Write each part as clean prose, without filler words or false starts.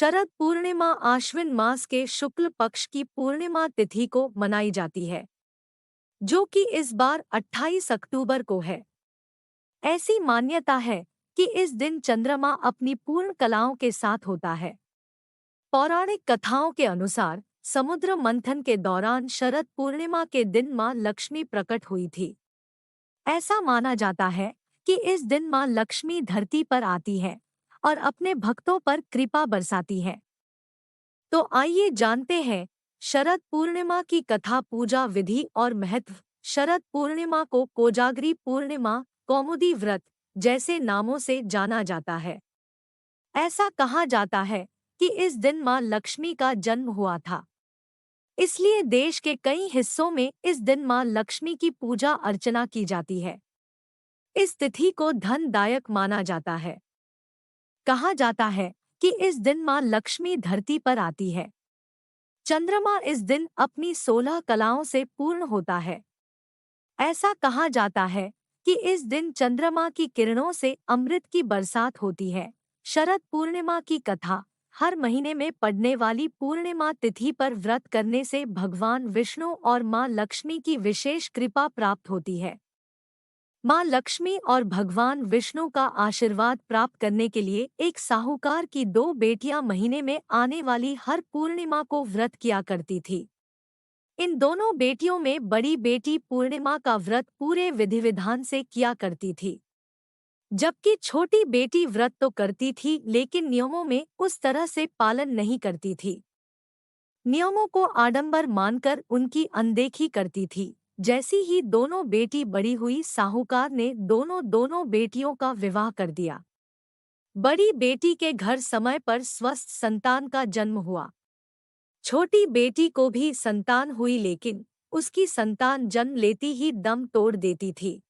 शरद पूर्णिमा आश्विन मास के शुक्ल पक्ष की पूर्णिमा तिथि को मनाई जाती है, जो कि इस बार 28 अक्टूबर को है। ऐसी मान्यता है कि इस दिन चंद्रमा अपनी पूर्ण कलाओं के साथ होता है। पौराणिक कथाओं के अनुसार समुद्र मंथन के दौरान शरद पूर्णिमा के दिन मां लक्ष्मी प्रकट हुई थी। ऐसा माना जाता है कि इस दिन मां लक्ष्मी धरती पर आती है और अपने भक्तों पर कृपा बरसाती है। तो आइए जानते हैं शरद पूर्णिमा की कथा, पूजा विधि और महत्व। शरद पूर्णिमा को कोजागरी पूर्णिमा, कौमुदी व्रत जैसे नामों से जाना जाता है। ऐसा कहा जाता है कि इस दिन मां लक्ष्मी का जन्म हुआ था। इसलिए देश के कई हिस्सों में इस दिन मां लक्ष्मी की पूजा अर्चना की जाती है। इस तिथि को धनदायक माना जाता है। कहा जाता है कि इस दिन मां लक्ष्मी धरती पर आती है। चंद्रमा इस दिन अपनी 16 कलाओं से पूर्ण होता है। ऐसा कहा जाता है कि इस दिन चंद्रमा की किरणों से अमृत की बरसात होती है। शरद पूर्णिमा की कथा। हर महीने में पड़ने वाली पूर्णिमा तिथि पर व्रत करने से भगवान विष्णु और मां लक्ष्मी की विशेष कृपा प्राप्त होती है। मां लक्ष्मी और भगवान विष्णु का आशीर्वाद प्राप्त करने के लिए एक साहूकार की दो बेटियां महीने में आने वाली हर पूर्णिमा को व्रत किया करती थी। इन दोनों बेटियों में बड़ी बेटी पूर्णिमा का व्रत पूरे विधि विधान से किया करती थी, जबकि छोटी बेटी व्रत तो करती थी लेकिन नियमों में उस तरह से पालन नहीं करती थी। नियमों को आडंबर मानकर उनकी अनदेखी करती थी। जैसी ही दोनों बेटी बड़ी हुई, साहूकार ने दोनों दोनों बेटियों का विवाह कर दिया। बड़ी बेटी के घर समय पर स्वस्थ संतान का जन्म हुआ। छोटी बेटी को भी संतान हुई, लेकिन उसकी संतान जन्म लेती ही दम तोड़ देती थी।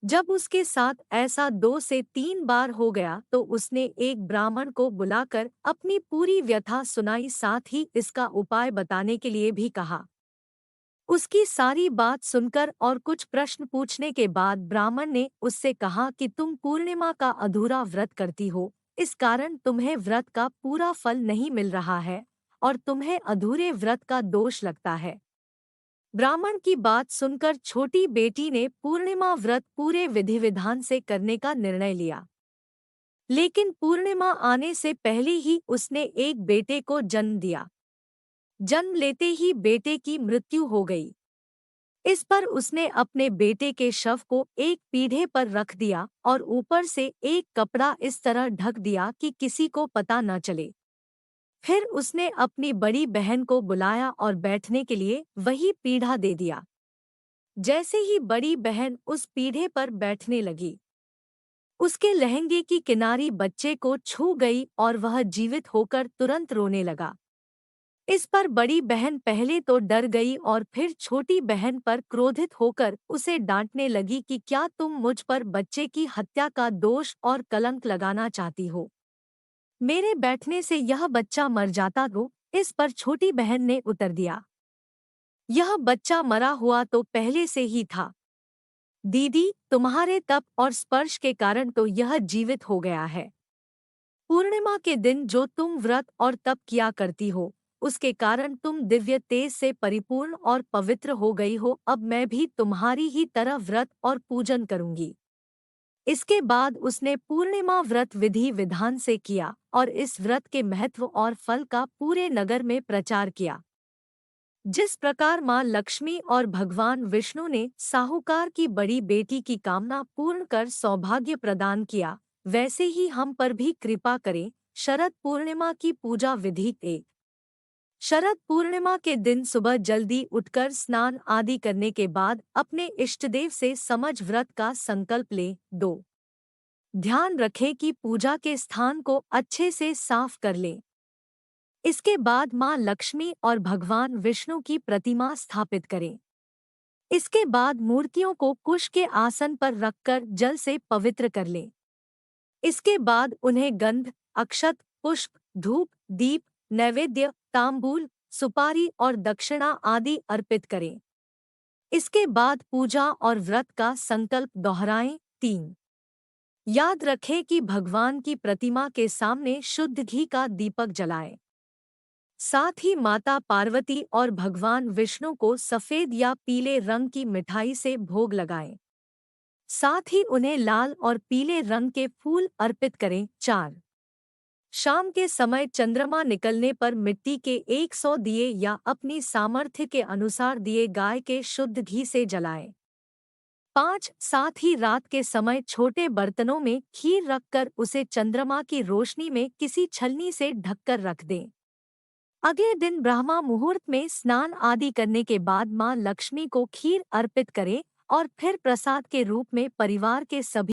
जब उसके साथ ऐसा 2 से 3 बार हो गया तो उसने एक ब्राह्मण को बुलाकर अपनी पूरी व्यथा सुनाई, साथ ही इसका उपाय बताने के लिए भी कहा। उसकी सारी बात सुनकर और कुछ प्रश्न पूछने के बाद ब्राह्मण ने उससे कहा कि तुम पूर्णिमा का अधूरा व्रत करती हो, इस कारण तुम्हें व्रत का पूरा फल नहीं मिल रहा है और तुम्हें अधूरे व्रत का दोष लगता है। ब्राह्मण की बात सुनकर छोटी बेटी ने पूर्णिमा व्रत पूरे विधि विधान से करने का निर्णय लिया। लेकिन पूर्णिमा आने से पहले ही उसने एक बेटे को जन्म दिया। जन्म लेते ही बेटे की मृत्यु हो गई। इस पर उसने अपने बेटे के शव को एक पीढ़े पर रख दिया और ऊपर से एक कपड़ा इस तरह ढक दिया कि किसी को पता न चले। फिर उसने अपनी बड़ी बहन को बुलाया और बैठने के लिए वही पीढ़ा दे दिया। जैसे ही बड़ी बहन उस पीढ़े पर बैठने लगी, उसके लहंगे की किनारी बच्चे को छू गई और वह जीवित होकर तुरंत रोने लगा। इस पर बड़ी बहन पहले तो डर गई और फिर छोटी बहन पर क्रोधित होकर उसे डांटने लगी कि क्या तुम मुझ पर बच्चे की हत्या का दोष और कलंक लगाना चाहती हो? मेरे बैठने से यह बच्चा मर जाता तो। इस पर छोटी बहन ने उत्तर दिया, यह बच्चा मरा हुआ तो पहले से ही था। दीदी, तुम्हारे तप और स्पर्श के कारण तो यह जीवित हो गया है। पूर्णिमा के दिन जो तुम व्रत और तप किया करती हो, उसके कारण तुम दिव्य तेज से परिपूर्ण और पवित्र हो गई हो। अब मैं भी तुम्हारी ही तरह व्रत और पूजन करूंगी। इसके बाद उसने पूर्णिमा व्रत विधि विधान से किया और इस व्रत के महत्व और फल का पूरे नगर में प्रचार किया। जिस प्रकार मां लक्ष्मी और भगवान विष्णु ने साहूकार की बड़ी बेटी की कामना पूर्ण कर सौभाग्य प्रदान किया, वैसे ही हम पर भी कृपा करें। शरद पूर्णिमा की पूजा विधि। 1। शरद पूर्णिमा के दिन सुबह जल्दी उठकर स्नान आदि करने के बाद अपने इष्टदेव से समझ व्रत का संकल्प लें। 2। ध्यान रखें कि पूजा के स्थान को अच्छे से साफ कर लें। इसके बाद मां लक्ष्मी और भगवान विष्णु की प्रतिमा स्थापित करें। इसके बाद मूर्तियों को कुश के आसन पर रखकर जल से पवित्र कर लें। इसके बाद उन्हें गंध, अक्षत, पुष्प, धूप, दीप, नैवेद्य, तांबूल, सुपारी और दक्षिणा आदि अर्पित करें। इसके बाद पूजा और व्रत का संकल्प दोहराएं। 3। याद रखें कि भगवान की प्रतिमा के सामने शुद्ध घी का दीपक जलाएं। साथ ही माता पार्वती और भगवान विष्णु को सफेद या पीले रंग की मिठाई से भोग लगाएं। साथ ही उन्हें लाल और पीले रंग के फूल अर्पित करें। 4 शाम के समय चंद्रमा निकलने पर मिट्टी के 100 दिए या अपनी सामर्थ्य के अनुसार दिए गाय के शुद्ध घी से जलाएं। 5 साथ ही रात के समय छोटे बर्तनों में खीर रखकर उसे चंद्रमा की रोशनी में किसी छलनी से ढककर रख दें। अगले दिन ब्रह्मा मुहूर्त में स्नान आदि करने के बाद मां लक्ष्मी को खीर अर्पित करें और फिर प्रसाद के रूप में परिवार के सभी